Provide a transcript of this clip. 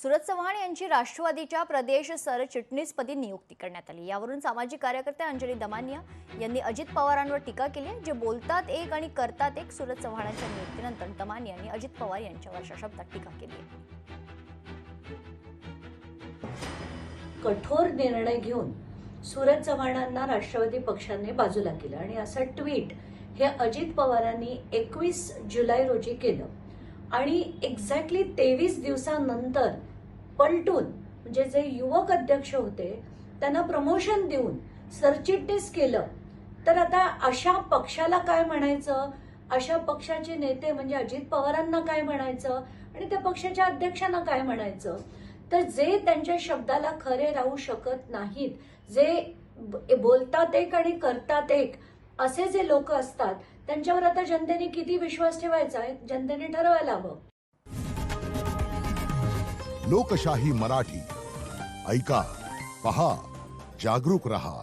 सुरज चव्हाण यांची राष्ट्रवादीच्या प्रदेश सरचिटणीसपदी नियुक्ती करण्यात आली। यावरून सामाजिक कार्यकर्ते अंजली दमानिया यांनी अजित पवारांवर टीका केली आहे। जे बोलतात एक आणि करतात एक। सुरज चव्हाणांच्या नियुक्तीनंतर दमानिया यांनी अजित पवार यांच्यावर अशा शब्दात टीका केली आहे। कठोर निर्णय घेऊन सुरज चव्हाणांना राष्ट्रवादी पक्षाने बाजूला केलं आणि असं ट्विट हे अजित पवारांनी 21 जुलै रोजी केलं आणि एक्झॅक्टली 23 दिवसानंतर पलटून म्हणजे जे युवक अध्यक्ष होते त्यांना प्रमोशन देऊन सरचिटणीस केलं। तर आता अशा पक्षाला काय म्हणायचं, अशा पक्षाचे नेते म्हणजे अजित पवारांना काय म्हणायचं आणि त्या पक्षाच्या अध्यक्षांना काय म्हणायचं। तर जे त्यांच्या शब्दाला खरे राहू शकत नाहीत, जे बोलतात एक आणि करतात एक असे जे लोक असतात, त्यांच्यावर आता जनतेने किती विश्वास ठेवायचा आहे जनतेने ठरवायला हवं। लोकशाही मराठी ऐका, पहा, जागरूक रहा।